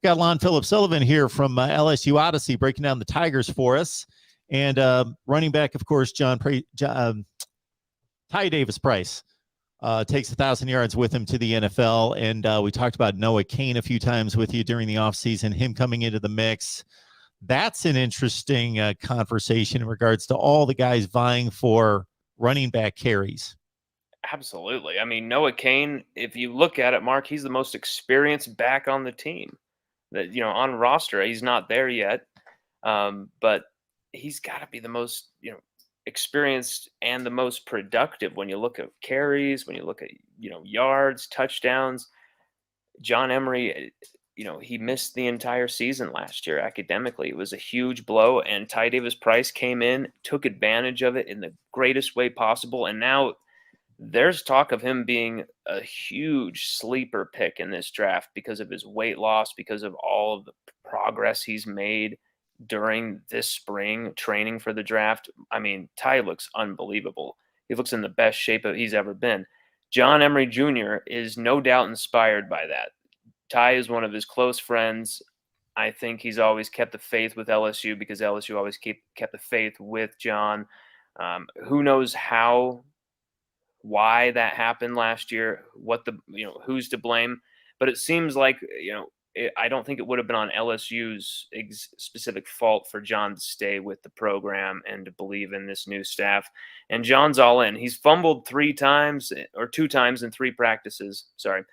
Got Lon Philip Sullivan here from LSU Odyssey breaking down the Tigers for us. And running back, of course, Ty Davis Price takes 1,000 yards with him to the NFL. And we talked about Noah Cain a few times with you during the offseason, him coming into the mix. That's an interesting conversation in regards to all the guys vying for running back carries. Absolutely. I mean, Noah Cain, if you look at it, Mark, he's the most experienced back on the team. That on roster, he's not there yet, but he's got to be the most experienced and the most productive when you look at carries, when you look at yards, touchdowns. John Emery, he missed the entire season last year academically. It was a huge blow, and Ty Davis Price came in, took advantage of it in the greatest way possible, and now there's talk of him being a huge sleeper pick in this draft because of his weight loss, because of all of the progress he's made during this spring training for the draft. I mean, Ty looks unbelievable. He looks in the best shape he's ever been. John Emery Jr. is no doubt inspired by that. Ty is one of his close friends. I think he's always kept the faith with LSU because LSU always kept the faith with John. Who knows why that happened last year, who's to blame, but it seems like, I don't think it would have been on LSU's specific fault for John to stay with the program and to believe in this new staff. And John's all in. He's fumbled 2 times in 3 practices. Sorry.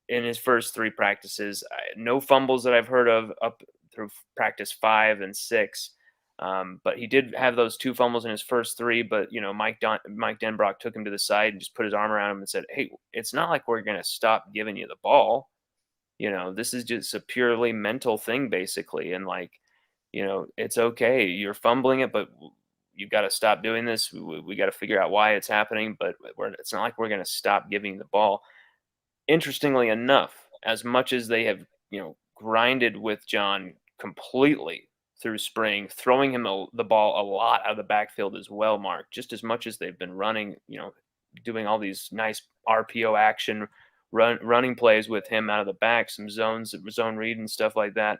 In his first 3 practices, no fumbles that I've heard of up through practice 5 and 6. But he did have those 2 fumbles in his first 3. But Mike Denbrock took him to the side and just put his arm around him and said, "Hey, it's not like we're going to stop giving you the ball. This is just a purely mental thing, basically. And it's okay. You're fumbling it, but you've got to stop doing this. We got to figure out why it's happening. But it's not like we're going to stop giving you the ball." Interestingly enough, as much as they have grinded with John completely through spring, throwing him the ball a lot out of the backfield as well, Mark, just as much as they've been running, doing all these nice RPO action, running plays with him out of the back, some zone read and stuff like that.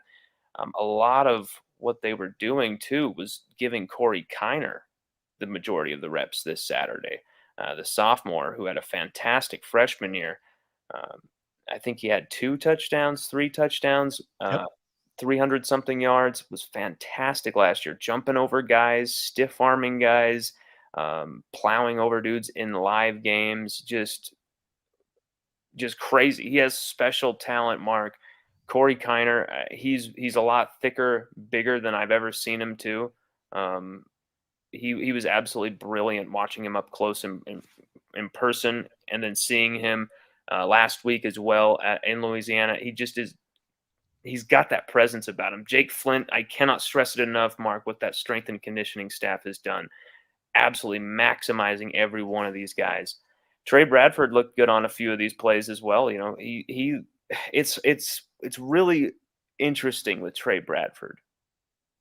A lot of what they were doing, too, was giving Corey Kiner the majority of the reps this Saturday, the sophomore who had a fantastic freshman year. I think he had 3 touchdowns, 300-something yards, was fantastic last year, jumping over guys, stiff-arming guys, plowing over dudes in live games, just crazy. He has special talent, Mark. Corey Kiner, he's a lot thicker, bigger than I've ever seen him too. He was absolutely brilliant watching him up close in person, and then seeing him last week as well in Louisiana. He's got that presence about him. Jake Flint, I cannot stress it enough, Mark, what that strength and conditioning staff has done. Absolutely maximizing every one of these guys. Trey Bradford looked good on a few of these plays as well. It's really interesting with Trey Bradford.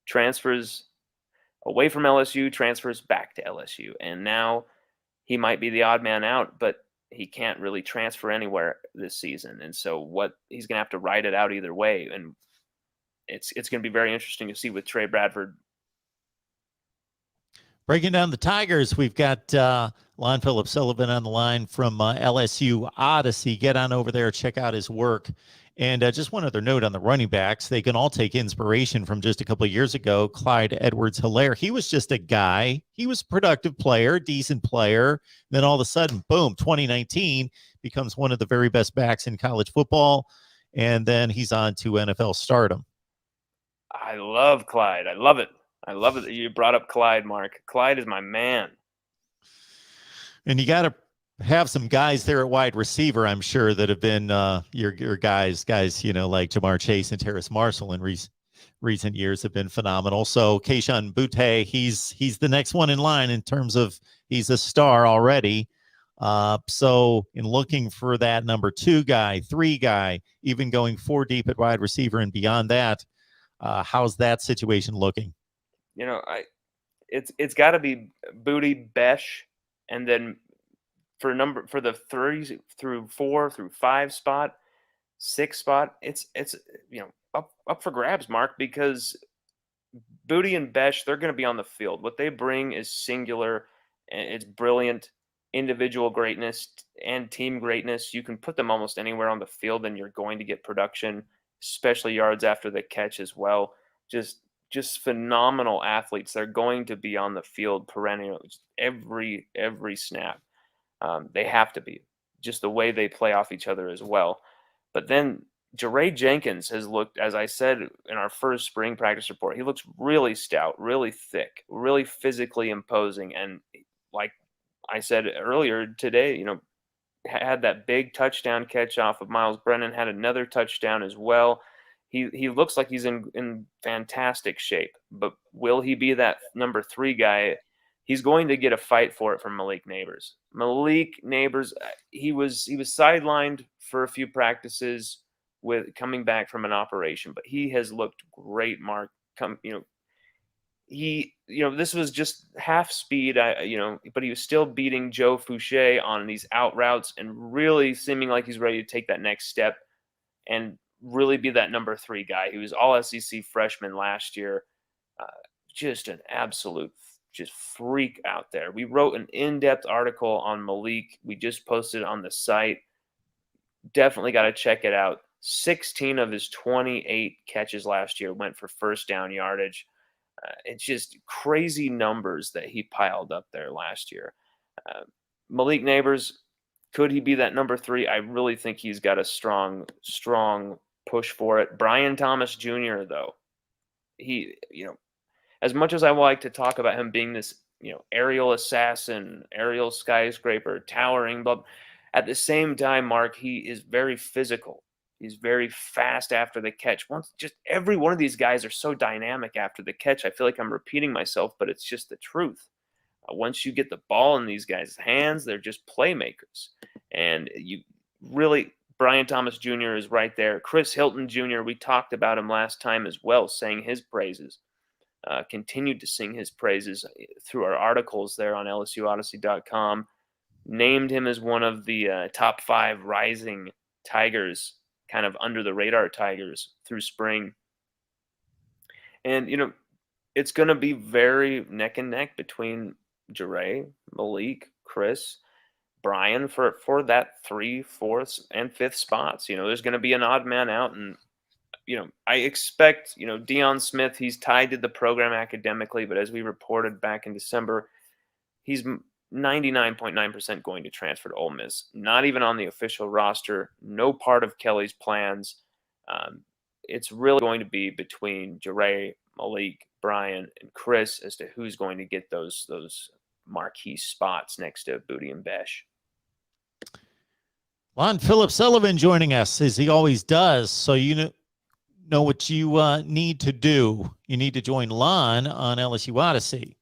Transfers away from LSU, transfers back to LSU, and now he might be the odd man out, but he can't really transfer anywhere this season. And so he's going to have to ride it out either way. And it's going to be very interesting to see with Trey Bradford. Breaking down the Tigers, we've got Lon Philip Sullivan on the line from LSU Odyssey. Get on over there, check out his work. And just one other note on the running backs. They can all take inspiration from just a couple of years ago, Clyde Edwards-Helaire. He was just a guy. He was a productive player, decent player. Then all of a sudden, boom, 2019 becomes one of the very best backs in college football. And then he's on to NFL stardom. I love Clyde. I love it. I love it that you brought up Clyde, Mark. Clyde is my man. And you got to have some guys there at wide receiver, I'm sure, that have been your guys, like Jamar Chase and Terrace Marshall in recent years have been phenomenal. So Kayshon Boutte, he's the next one in line in terms of he's a star already. So in looking for that number 2 guy, 3 guy, even going 4 deep at wide receiver and beyond that, how's that situation looking? It's got to be Booty, Besh, and then for the 3 through 4 through 5 spot, 6 spot, it's up for grabs, Mark, because Booty and Besh, they're going to be on the field. What they bring is singular. It's brilliant individual greatness and team greatness. You can put them almost anywhere on the field, and you're going to get production, especially yards after the catch as well. Just phenomenal athletes. They're going to be on the field perennially, every snap. They have to be, just the way they play off each other as well. But then Jeray Jenkins has looked, as I said in our first spring practice report, he looks really stout, really thick, really physically imposing. And like I said earlier today, had that big touchdown catch off of Miles Brennan, had another touchdown as well. He looks like he's in fantastic shape, but will he be that number 3 guy? He's going to get a fight for it from Malik Neighbors. Malik Neighbors, he was sidelined for a few practices with coming back from an operation, but he has looked great, Mark. This was just half speed, but he was still beating Joe Fouché on these out routes and really seeming like he's ready to take that next step and really be that number 3 guy. He was all SEC freshman last year. Just an absolute just freak out there. We wrote an in-depth article on Malik. We just posted on the site. Definitely got to check it out. 16 of his 28 catches last year went for first down yardage. It's just crazy numbers that he piled up there last year. Malik Neighbors, could he be that number 3? I really think he's got a strong push for it. Brian Thomas Jr., though, he, as much as I like to talk about him being this, aerial assassin, aerial skyscraper, towering, but at the same time, Mark, he is very physical. He's very fast after the catch. Just every one of these guys are so dynamic after the catch. I feel like I'm repeating myself, but it's just the truth. Once you get the ball in these guys' hands, they're just playmakers. And Brian Thomas Jr. is right there. Chris Hilton Jr., we talked about him last time as well, saying his praises. Continued to sing his praises through our articles there on LSUodyssey.com. Named him as one of the top 5 rising Tigers, kind of under the radar Tigers through spring. And, it's going to be very neck and neck between Jeray, Malik, Chris, Brian for that 3, 4th, and 5th spots. There's going to be an odd man out. And, I expect, Deion Smith, he's tied to the program academically, but as we reported back in December, he's 99.9% going to transfer to Ole Miss. Not even on the official roster. No part of Kelly's plans. It's really going to be between Jeray, Malik, Brian, and Chris as to who's going to get those marquee spots next to Booty and Besh. Lon Philip Sullivan joining us as he always does. So you know what you need to do. You need to join Lon on LSU Odyssey.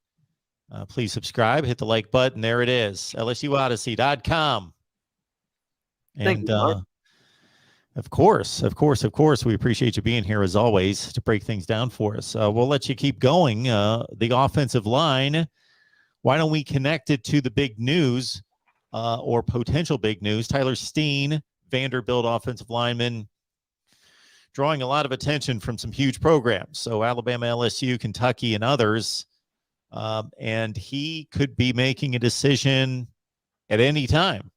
Please subscribe, hit the like button. There it is, LSUodyssey.com. And Thank you, Mark. Of course, we appreciate you being here as always to break things down for us. We'll let you keep going. The offensive line, why don't we connect it to the big news or potential big news? Tyler Steen, Vanderbilt offensive lineman, drawing a lot of attention from some huge programs. So Alabama, LSU, Kentucky, and others. And he could be making a decision at any time.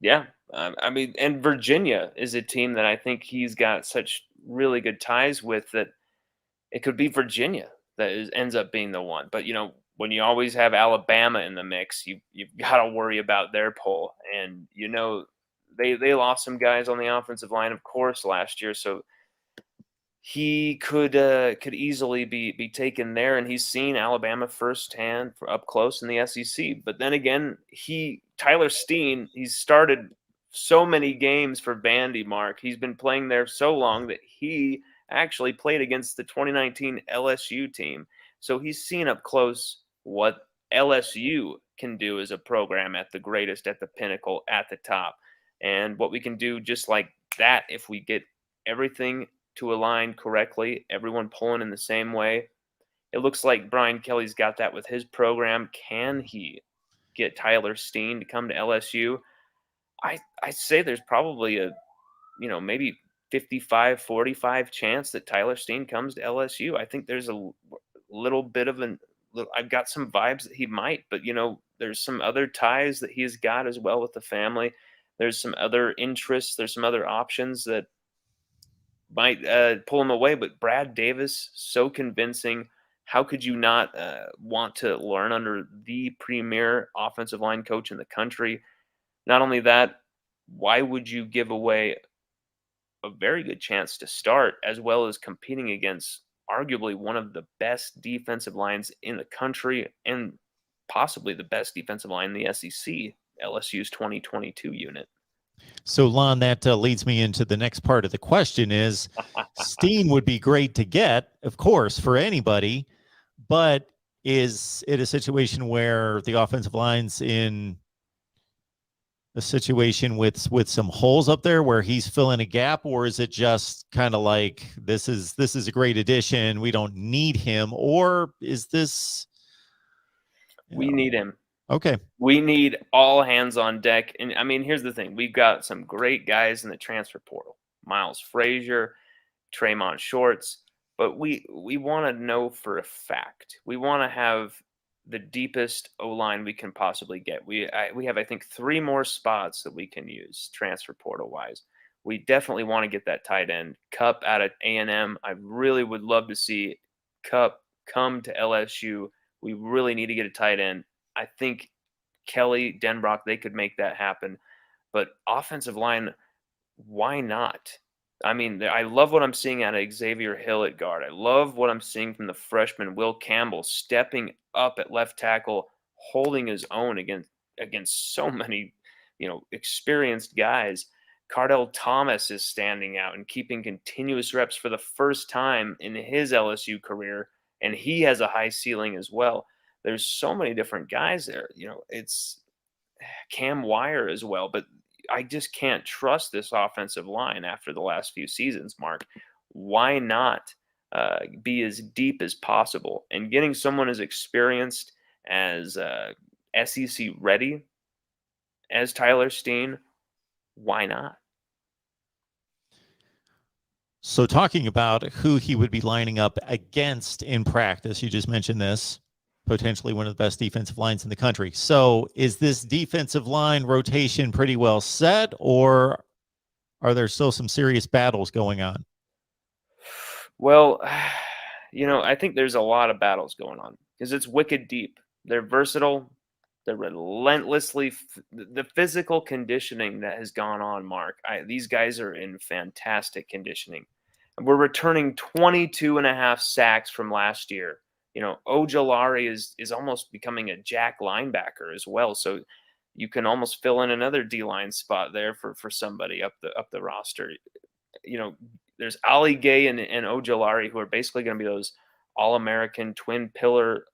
Yeah. And Virginia is a team that I think he's got such really good ties with that it could be Virginia that ends up being the one. But, when you always have Alabama in the mix, you've got to worry about their pull. And, they lost some guys on the offensive line, of course, last year. So he could easily be taken there, and he's seen Alabama firsthand up close in the SEC. But then again, Tyler Steen, he's started so many games for Vandy, Mark. He's been playing there so long that he actually played against the 2019 LSU team. So he's seen up close what LSU can do as a program at the greatest, at the pinnacle, at the top. And what we can do just like that if we get everything to align correctly, everyone pulling in the same way. It looks like Brian Kelly's got that with his program. Can he get Tyler Steen to come to LSU? I say there's probably maybe 55-45 chance that Tyler Steen comes to LSU. I think there's a little bit of I've got some vibes that he might, but there's some other ties that he's got as well with the family. There's some other interests. There's some other options that might pull him away. But Brad Davis, so convincing. How could you not want to learn under the premier offensive line coach in the country? Not only that, why would you give away a very good chance to start, as well as competing against arguably one of the best defensive lines in the country and possibly the best defensive line in the SEC, LSU's 2022 unit? So, Lon, that leads me into the next part of the question is Steen would be great to get, of course, for anybody, but is it a situation where the offensive line's in a situation with some holes up there where he's filling a gap, or is it just kind of like this is a great addition, we don't need him, or is this we need him? Okay. We need all hands on deck. And I mean, here's the thing. We've got some great guys in the transfer portal. Miles Frazier, Tremont Shorts, but we want to know for a fact. We want to have the deepest O-line we can possibly get. We have, I think, 3 more spots that we can use transfer portal wise. We definitely want to get that tight end. Cup out of A&M. I really would love to see Cup come to LSU. We really need to get a tight end. I think Kelly, Denbrock, they could make that happen. But offensive line, why not? I mean, I love what I'm seeing out of Xavier Hill at guard. I love what I'm seeing from the freshman Will Campbell stepping up at left tackle, holding his own against so many, experienced guys. Cardell Thomas is standing out and keeping continuous reps for the first time in his LSU career, and he has a high ceiling as well. There's so many different guys there. It's Cam Wire as well, but I just can't trust this offensive line after the last few seasons, Mark. Why not be as deep as possible? And getting someone as experienced as SEC ready as Tyler Steen, why not? So talking about who he would be lining up against in practice, you just mentioned this, potentially one of the best defensive lines in the country. So is this defensive line rotation pretty well set, or are there still some serious battles going on? Well, I think there's a lot of battles going on because it's wicked deep. They're versatile. They're relentlessly the physical conditioning that has gone on, Mark. These guys are in fantastic conditioning. We're returning 22 and a half sacks from last year. Ojolari is almost becoming a jack linebacker as well. So you can almost fill in another D-line spot there for somebody up the roster. There's Ali Gay and Ojolari who are basically going to be those All-American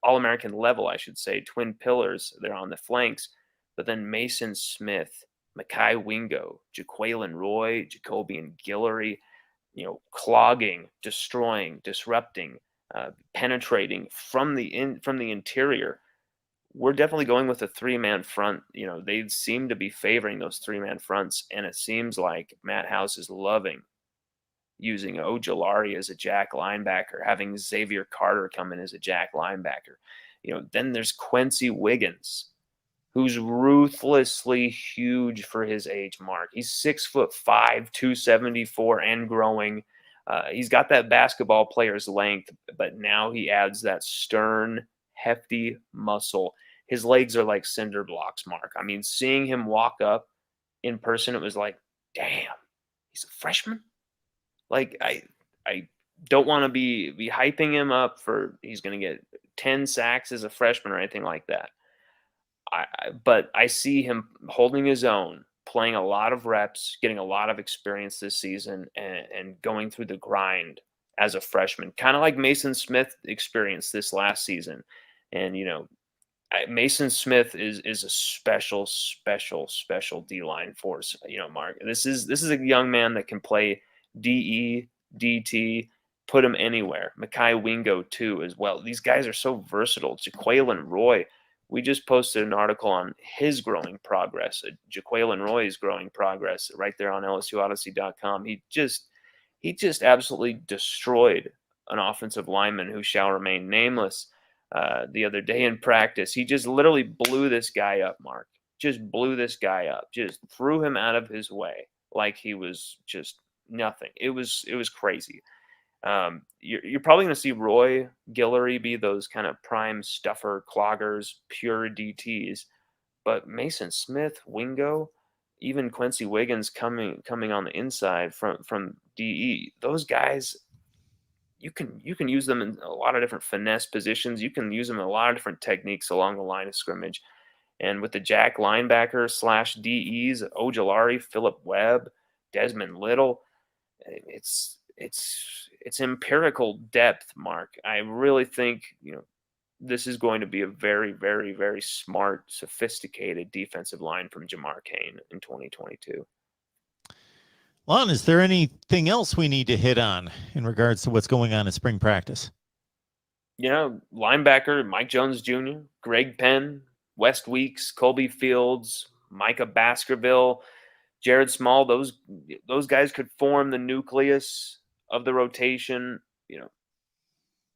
All-American level, I should say, twin pillars. They're on the flanks. But then Mason Smith, Mekhi Wingo, Jaquelin Roy, Jacobian Guillory, clogging, destroying, disrupting, penetrating from the interior. We're definitely going with a 3-man front. They seem to be favoring those 3-man fronts, and it seems like Matt House is loving using Ojolari as a jack linebacker, having Xavier Carter come in as a jack linebacker. Then there's Quincy Wiggins, who's ruthlessly huge for his age, Mark. He's 6'5", 274, and growing. He's got that basketball player's length, but now he adds that stern, hefty muscle. His legs are like cinder blocks, Mark. I mean, seeing him walk up in person, it was like, damn, he's a freshman? Like, I don't want to be hyping him up for he's going to get 10 sacks as a freshman or anything like that. But I see him holding his own, playing a lot of reps, getting a lot of experience this season, and going through the grind as a freshman, kind of like Mason Smith experienced this last season. And, Mason Smith is a special D-line force, Mark. This is a young man that can play DE, DT, put him anywhere. Mekhi Wingo, too, as well. These guys are so versatile. Jaquelin Roy, we just posted an article on his growing progress, Jaquelin Roy's growing progress right there on LSUodyssey.com. he just absolutely destroyed an offensive lineman who shall remain nameless the other day in practice. He just literally blew this guy up, Mark. Just blew this guy up. Just threw him out of his way like he was just nothing. It was crazy. You're probably going to see Roy Guillory be those kind of prime stuffer cloggers, pure DTs, but Mason Smith, Wingo, even Quincy Wiggins coming on the inside from DE. Those guys, you can use them in a lot of different finesse positions. You can use them in a lot of different techniques along the line of scrimmage. And with the Jack linebacker / DEs, Ojolari, Philip Webb, Desmond Little, it's empirical depth, Mark. I really think this is going to be a very, very, very smart, sophisticated defensive line from Jamar Cain in 2022. Lon, is there anything else we need to hit on in regards to what's going on in spring practice? Linebacker Mike Jones Jr., Greg Penn, West Weeks, Colby Fields, Micah Baskerville, Jared Small, those guys could form the nucleus of the rotation.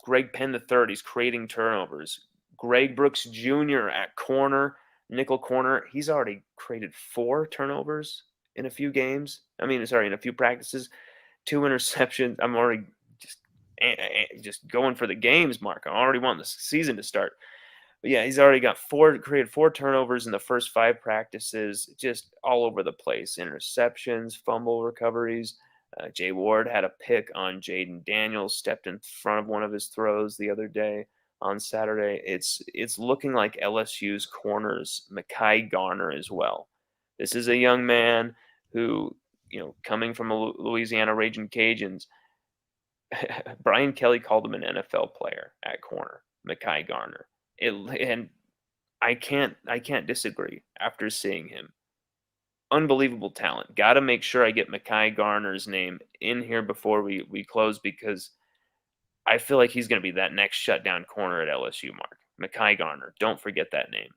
Greg Penn III, he's creating turnovers. Greg Brooks Jr. at corner, nickel corner, he's already created 4 turnovers in a few games. In a few practices, 2 interceptions. I'm already just going for the games, Mark. I already want the season to start. But yeah, he's already got created 4 turnovers in the first 5 practices, just all over the place. Interceptions, fumble recoveries. Jay Ward had a pick on Jaden Daniels, stepped in front of one of his throws the other day on Saturday. It's looking like LSU's corners, Mekhi Garner as well. This is a young man who, coming from a Louisiana Raging Cajuns, Brian Kelly called him an NFL player at corner, Mekhi Garner. And I can't disagree after seeing him. Unbelievable talent. Got to make sure I get Mekhi Garner's name in here before we close, because I feel like he's going to be that next shutdown corner at LSU, Mark. Mekhi Garner. Don't forget that name.